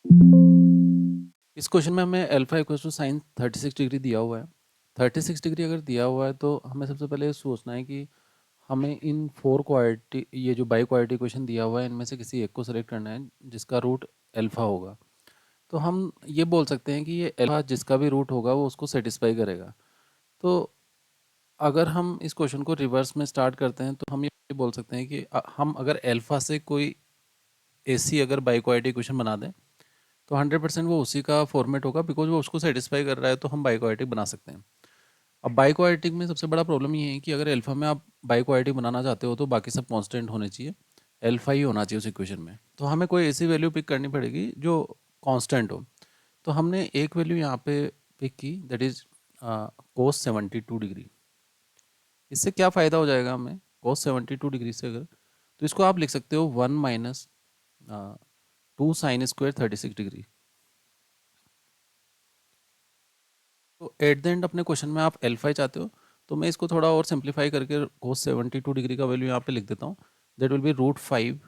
इस क्वेश्चन में हमें alpha equal to sine 36 degree दिया हुआ है। 36 डिग्री अगर दिया हुआ है तो हमें सबसे पहले सोचना है कि हमें इन फोर क्वाड्रेटिक, ये जो बाई क्वाड्रेटिक इक्वेशन दिया हुआ है, इनमें से किसी एक को सेलेक्ट करना है जिसका रूट अल्फा होगा। तो हम ये बोल सकते हैं कि ये अल्फा जिसका भी रूट होगा वो उसको सेटिस्फाई करेगा। तो अगर हम इस क्वेश्चन को रिवर्स में स्टार्ट करते हैं तो हम ये बोल सकते हैं कि हम अगर अल्फा से कोई ऐसी अगर बाई क्वाड्रेटिक इक्वेशन बना दें तो 100% वो उसी का फॉर्मेट होगा, बिकॉज वो उसको सेटिस्फाई कर रहा है, तो हम बाइक्वाड्रेटिक बना सकते हैं। अब बाइक्वाड्रेटिक में सबसे बड़ा प्रॉब्लम ये है कि अगर अल्फा में आप बाइक्वाड्रेटिक बनाना चाहते हो तो बाकी सब कांस्टेंट होने चाहिए, अल्फा ही होना चाहिए उस इक्वेशन में। तो हमें कोई ऐसी वैल्यू पिक करनी पड़ेगी जो कांस्टेंट हो। तो हमने एक वैल्यू यहाँ पे पिक की, दैट इज कोस 72 डिग्री। इससे क्या फ़ायदा हो जाएगा हमें कोस 72 डिग्री से? अगर तो इसको आप लिख सकते हो 1 माइनस 2 साइन स्क्वायर 36 डिग्री। तो एट द एंड अपने क्वेश्चन में आप एल्फा ही चाहते हो, तो मैं इसको थोड़ा और सिंप्लीफाई करके कोस 72 डिग्री का वैल्यू यहाँ पे लिख देता हूँ। That will B √5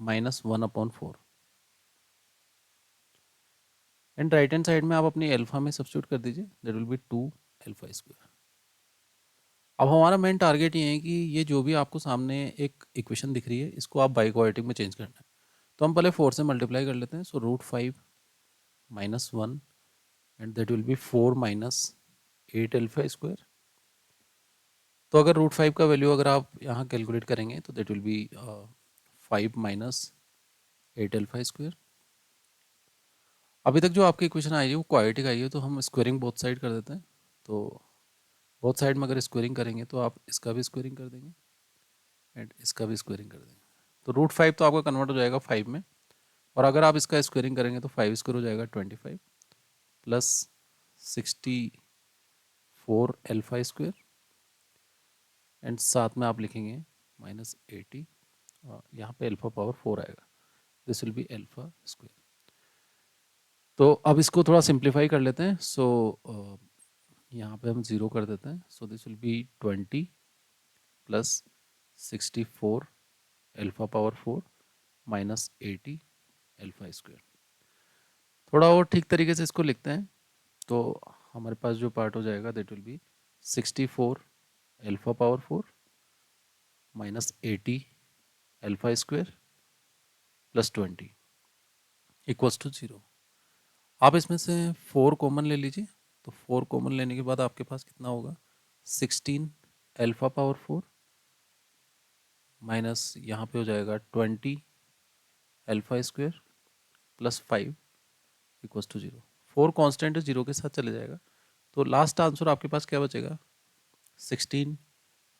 minus 1/4। And right hand side में आप अपनी एल्फा में सब्स्टिट्यूट कर दीजिए, that will B 2 alpha square. अब हमारा मेन टारगेट ये है कि ये जो भी आपको सामने एक इक्वेशन दिख रही है इसको आप बाई क्वाड्रेटिक में चेंज करना है। तो हम पहले 4 से मल्टीप्लाई कर लेते हैं। सो √5 minus 1 and that will B 4 minus 8 alpha square. तो अगर √5 का वैल्यू अगर आप यहाँ कैलकुलेट करेंगे तो that will B 5 minus 8 alpha square. अभी तक जो आपकी इक्वेशन आई है वो क्वाड्रेटिक आई है, तो हम स्क्वायरिंग बोथ साइड कर देते हैं। तो बोथ साइड में अगर स्क्वायरिंग करेंगे तो आप इसका भी स्क्वायरिंग कर देंगे एंड इसका भी स्क्वायरिंग कर देंगे। तो √5 तो आपका कन्वर्ट हो जाएगा 5 में, और अगर आप इसका स्क्वायरिंग करेंगे तो 5 स्क्वायर हो जाएगा 25 प्लस 64 अल्फा स्क्वायर एंड साथ में आप लिखेंगे माइनस 80। यहाँ पे अल्फा पावर 4 आएगा, this will be alpha square. तो अब इसको थोड़ा सिंप्लीफाई कर लेते हैं। सो यहाँ पे हम 0 कर देते हैं। So this will B 20 plus 64 alpha power 4 minus 80 alpha square. थोड़ा और ठीक तरीके से इसको लिखते हैं तो हमारे पास जो पार्ट हो जाएगा that will be 64 alpha power 4 minus 80 alpha square plus 20 equals to 0। आप इसमें से 4 कॉमन ले लीजिए। तो 4 कॉमन लेने के बाद आपके पास कितना होगा? 16 अल्फा पावर 4 माइनस यहाँ पे हो जाएगा 20 alpha square plus 5 equals to 0। 4 constant है, 0 के साथ चले जाएगा। तो लास्ट आंसर आपके पास क्या बचेगा? 16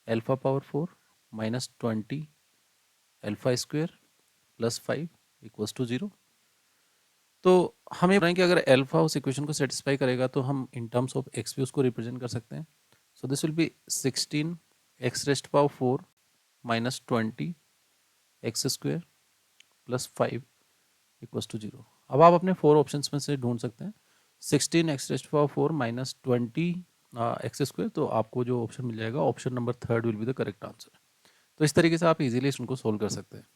alpha power 4 minus 20 alpha square plus 5 equals to 0। तो हम ये बोल रहे हैं कि अगर अल्फा उस इक्वेशन को सेटिस्फाई करेगा तो हम इन टर्म्स ऑफ एक्स भी उसको रिप्रेजेंट कर सकते हैं। So this will be 16 x rest power 4 minus 20 x square plus 5 equals to 0। अब आप अपने 4 ऑप्शंस में से ढूंढ सकते हैं 16 x rest power 4 minus 20 x square. तो आपको जो ऑप्शन मिल जाएगा, option number 3 will be the correct answer. तो इस तरीके से आप इजीली इसको सोल्व कर सकते हैं।